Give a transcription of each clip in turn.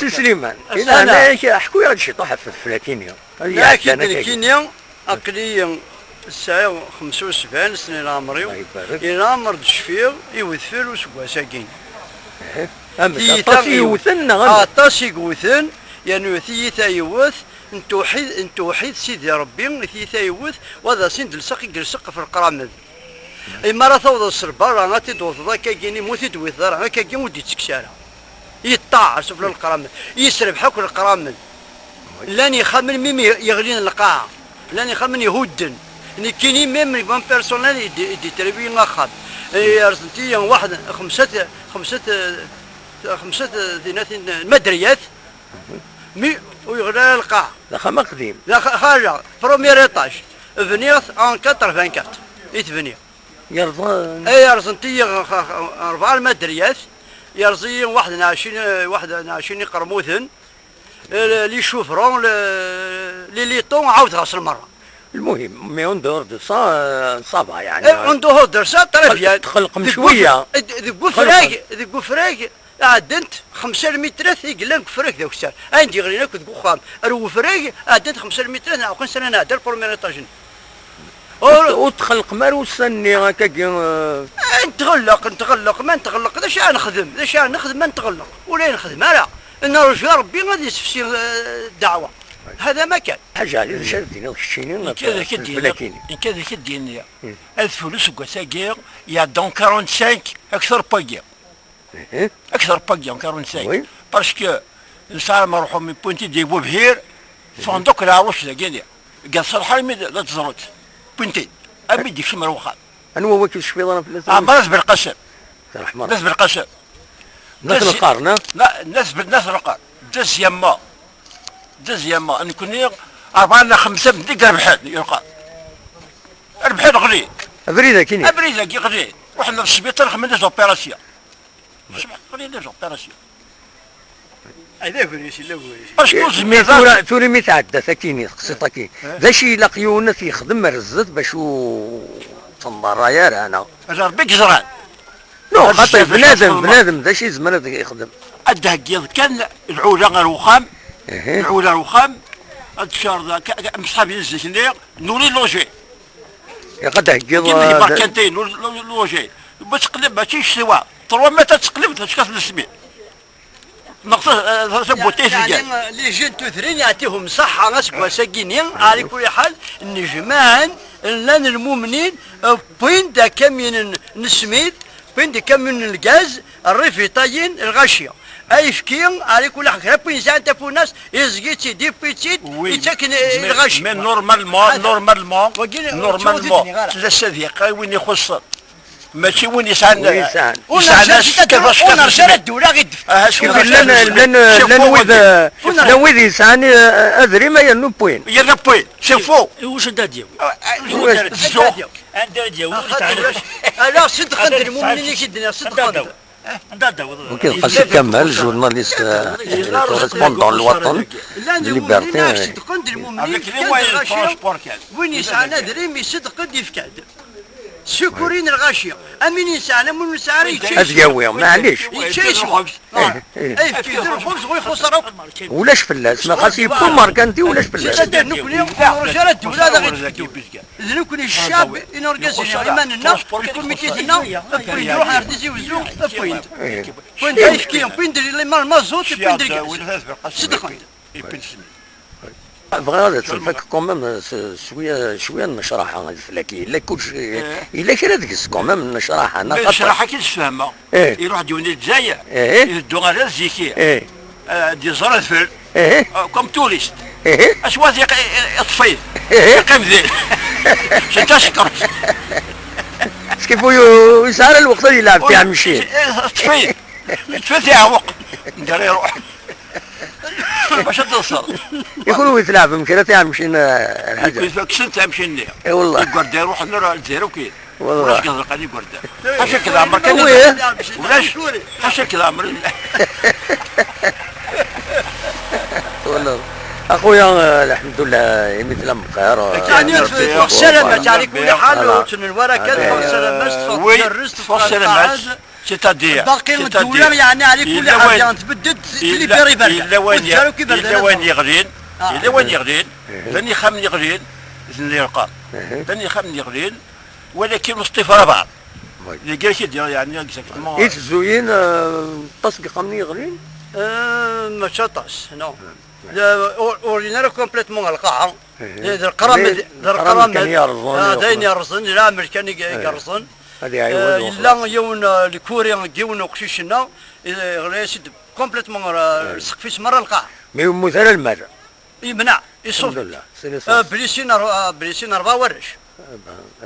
سي سليمان انا حكوا لي هذا الشيء طاح في الكينيا. لكن الكينيا اقليا الساعه 75 سنه العمري الى عمر الشفير يوثفر وسوا ساكين طاسي يوثن طاسي يوثن يعني ثيثا يوث انتوحيد سيدي ربي ثيثا يوث وهذا سند لسقي جلسق في القرامد اما راه توض السربه راه غاتي دوض ذاك كايني موتي دويث راه كاين ودي تكسارها يطاع سفل القرامد يسرب حكر القرامد لان يخمن ميم يغلين القاعه لان يخمن يهودن يعني كاينين ميم بان بيرسونيل يدي تربيه ناخذ ارجنتين واحد خمسة ذنات مدريات مي ويغلى القاع لا خما قديم لا خارجه بروميير ايطاج فينيغ ان 84 يتفني يرضى اي ارجنتين 4 مدريات يرزي 21 قرموثن لي شوفرون لي طون عاود غسل مره المهم مي اون دور دو صافا يعني اون دور دو سا طريفيا تخلق شويه ذيك فراق عدنت 5 متر يقلن فراق ذاك الساعه عندي غير كنت بخام رو فراق عدنت 5 متر نعاود سنه نادر بروميير ايطاجين وتخلق مروسني هكاك نتغلق ما نتغلق ذا شاء نخدم ما نتغلق ولا نخدم لا ان رجاء ربي غادي يسفسي الدعوه هذا ما كان حاجه اللي شادين الشينين كذا كدينا الفلوس وكاساكير يا دون 45 اكثر باكير اكثر باكير 45 باسكو نسال ما نروحوا من بوينتي دي بوبهير فندق العروش ذاك قال صراحه لا تزرت بنتي ابي ديك شي مروخه انا هو كيف شفيض انا في الاسم ناس بالقشر ناس بالقشر ناس القرن لا ناس القرن دزيما ان كنا 4 ولا 5 بديك ربحان يلقى ربحان غلي ابريده كاين ابريده كي غلي وحنا في السبيطار خممنا زوبيراسيون خلينا زوبيراسيون هذا فريسي لا باسكو زميزان توري متعدى ساكيني قصيطه كي ذا شي لقيونا يخدم رزت باش تنضرايا انا ربي كزران نو خاطر بنادم ذا شي زمان يخدم ادها كان العوله غير وخام العوله وخام الشهر مصحاب ينزل نوري لوجي يا قد هكيض كانتين لوجي باش تقلب ماشي سوا 3 متر تقلب تشكف السمين نقطه بوتيه يعني لي جين تثرين يعطيهم صحه ناس ساكينين على كل حال النجمان لان المؤمنين بوين دا كامين نسميد بوين دا كامين الغاز الريفيطايين الغاشيه اي فكين على كل حال بوين زعما تفو ناس يزقيتي دي بيتيت يتاكن الغاشيه مي نورمالمون ثلاثه دقائق وين يخص ماشي وين يسعى ناس كيفاش كان الدوله غير لن يسعني ادري ما ينو بوين شوفوا واش دا ديال لا صدق المؤمنين كيدنا صدق ممكن قص كمل جورناليست كورسبوندون الوطن ليبرتي صدق المؤمنين وين يسعى ندري صدق يفكاد شكورين الغاشيه امين انسان من مساري ازياوي معليش يتشيش اي في الخبز ويخسروا ولاش فلاس ما خاص يكون ماركانتي ولاش فلاس نكوني رجال الدوله غير نكوني الشعب ينرقص ايمان الناس يكون ميتيتنا يروح يرتزي وزو بوينت بوينت كاين بوينت اللي مازوت بوينت صدق بغا هذا تلفك كومام شويه نشرحها الفلاكي الا كلشي الا كان ديك كومام نشرحها انا نشرحها كي تفهمها يروح ديوني الجزائر يدو غير الزيكي دي زرافل كوم توريست اش واز يطفي يقيم ذيل تشكر كيف يسال الوقت اللي يلعب فيها مشي طفي فيها وقت ندير يروح باش توصل يكونوا يتلاعب يمكن تاع مشينا الحاجه يقول لك شنو تاع مشينا اي والله يقعد يروح نرى الجزائر وكيل والله واش قال قاعد يقعد حاشا كذا عمر كان ولاش حاشا كذا عمر والله اخويا الحمد لله يمثل بخير يعني السلامة على كل حال وتن الورا كذا والسلامة والسلامة سيتادير باقي الدوله يعني على كل حاجه تبدد اللي بيري بركه الا وين يغلين الا وين يغلين ثاني خامن يغلين اللي يرقى ثاني خامن يغلين ولكن مصطفى بعض اللي قال كيدير يعني اكزاكتومون ايش زوين تصق قمني غلين ما شطاش نو اورينال كومبليتمون القاعه القرامد داين يرزن لا امريكاني يرزن هذه عيوز الا يون الكوريان يون وكشيشنا غلاسد كومبليتمون السقفيس مره القاعه مي مثال الماء يمنع يصوب الحمد لله بليسين 4 ورش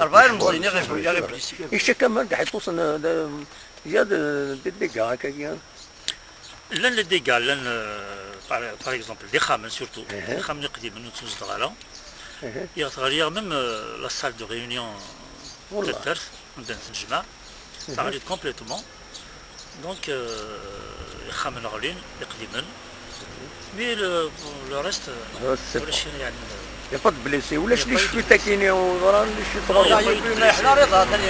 4 المزينين غير بليسين ايش كمان حيت توصل زياد ديكا هكا لان لي ديغا لان باغ اكزومبل دي خامن سورتو دي خامن قديم من توز دغالا يغير ميم لا سال دو ريونيون تاع عندنا الجماع تغير كومبليتومون دونك خامن غالين قديما مي لو ريست ولا شي يعني يفض بليسي ولاش ليش في تاكيني ورا ليش لا تغير يبي ما يحلى رضا ثاني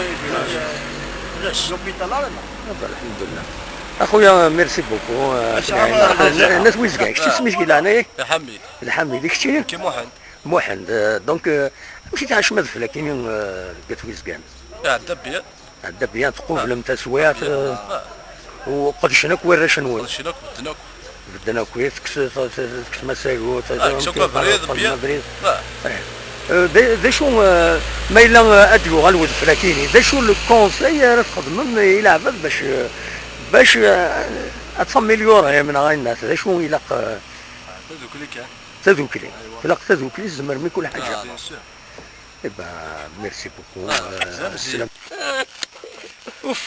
علاش لوبيتال رضا الحمد لله اخويا ميرسي بوكو الناس وين كاع شتي سميتك لاني حمي الحمي ديك شتي كي محن محن دونك مشيت على شمال فلاكين كتويز كان الدبيه الدبيان تقول لهم تسويات وقد شنك وين شنو شنك بدناك بدنا كويس كس مسايو شكرا بريد ذا شو ما الا اديو غالود فلاكيني ذا شو الكونساي تخدم الى عباد باش اتفاميليورا من غير الناس ذا شو الى تذوكلي الى تذوكلي زمر كل حاجه ميرسي بوكو السلام اوف